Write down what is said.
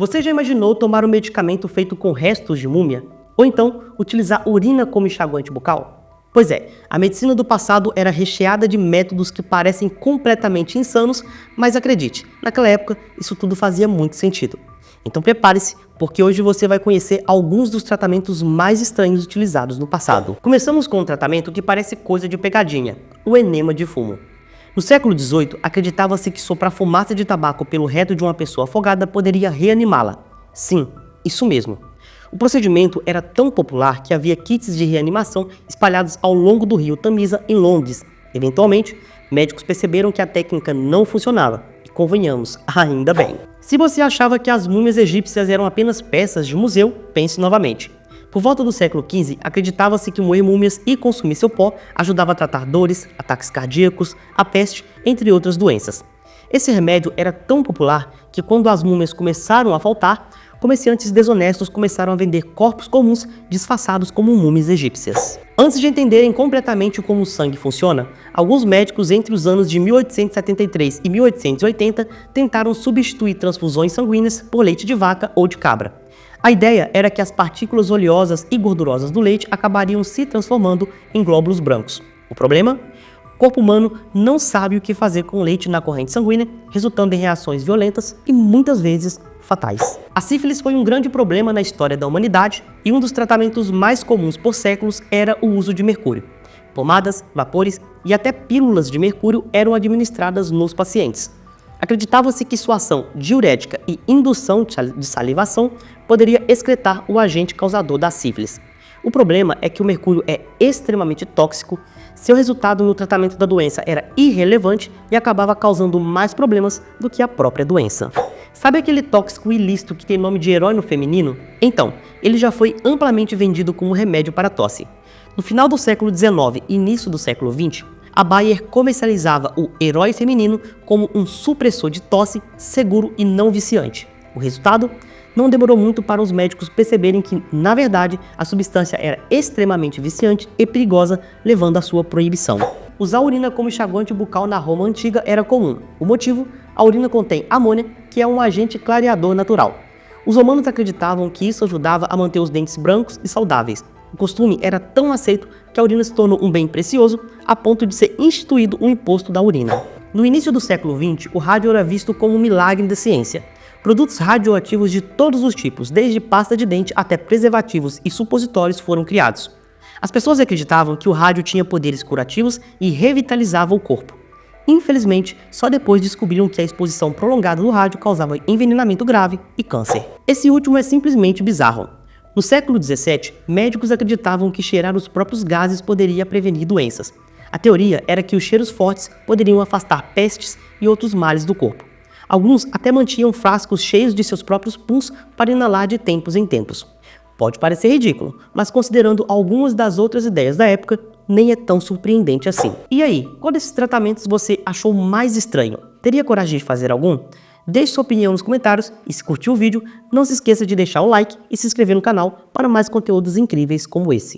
Você já imaginou tomar um medicamento feito com restos de múmia? Ou então, utilizar urina como enxaguante bucal? Pois é, a medicina do passado era recheada de métodos que parecem completamente insanos, mas acredite, naquela época isso tudo fazia muito sentido. Então prepare-se, porque hoje você vai conhecer alguns dos tratamentos mais estranhos utilizados no passado. Começamos com um tratamento que parece coisa de pegadinha, o enema de fumo. No século XVIII, acreditava-se que soprar fumaça de tabaco pelo reto de uma pessoa afogada poderia reanimá-la. Sim, isso mesmo. O procedimento era tão popular que havia kits de reanimação espalhados ao longo do rio Tamisa, em Londres. Eventualmente, médicos perceberam que a técnica não funcionava. E convenhamos, ainda bem. Se você achava que as múmias egípcias eram apenas peças de museu, pense novamente. Por volta do século XV, acreditava-se que moer múmias e consumir seu pó ajudava a tratar dores, ataques cardíacos, a peste, entre outras doenças. Esse remédio era tão popular que quando as múmias começaram a faltar, comerciantes desonestos começaram a vender corpos comuns disfarçados como múmias egípcias. Antes de entenderem completamente como o sangue funciona, alguns médicos entre os anos de 1873 e 1880 tentaram substituir transfusões sanguíneas por leite de vaca ou de cabra. A ideia era que as partículas oleosas e gordurosas do leite acabariam se transformando em glóbulos brancos. O problema? O corpo humano não sabe o que fazer com o leite na corrente sanguínea, resultando em reações violentas e muitas vezes fatais. A sífilis foi um grande problema na história da humanidade e um dos tratamentos mais comuns por séculos era o uso de mercúrio. Pomadas, vapores e até pílulas de mercúrio eram administradas nos pacientes. Acreditava-se que sua ação diurética e indução de salivação poderia excretar o agente causador da sífilis. O problema é que o mercúrio é extremamente tóxico, seu resultado no tratamento da doença era irrelevante e acabava causando mais problemas do que a própria doença. Sabe aquele tóxico ilícito que tem nome de herói no feminino? Então, ele já foi amplamente vendido como remédio para tosse. No final do século XIX e início do século XX, a Bayer comercializava o herói feminino como um supressor de tosse seguro e não viciante. O resultado? Não demorou muito para os médicos perceberem que, na verdade, a substância era extremamente viciante e perigosa, levando à sua proibição. Usar a urina como enxaguante bucal na Roma antiga era comum. O motivo? A urina contém amônia, que é um agente clareador natural. Os romanos acreditavam que isso ajudava a manter os dentes brancos e saudáveis. O costume era tão aceito que a urina se tornou um bem precioso, a ponto de ser instituído um imposto da urina. No início do século XX, o rádio era visto como um milagre da ciência. Produtos radioativos de todos os tipos, desde pasta de dente até preservativos e supositórios, foram criados. As pessoas acreditavam que o rádio tinha poderes curativos e revitalizava o corpo. Infelizmente, só depois descobriram que a exposição prolongada do rádio causava envenenamento grave e câncer. Esse último é simplesmente bizarro. No século XVII, médicos acreditavam que cheirar os próprios gases poderia prevenir doenças. A teoria era que os cheiros fortes poderiam afastar pestes e outros males do corpo. Alguns até mantinham frascos cheios de seus próprios puns para inalar de tempos em tempos. Pode parecer ridículo, mas considerando algumas das outras ideias da época, nem é tão surpreendente assim. E aí, qual desses tratamentos você achou mais estranho? Teria coragem de fazer algum? Deixe sua opinião nos comentários e se curtiu o vídeo, não se esqueça de deixar o like e se inscrever no canal para mais conteúdos incríveis como esse.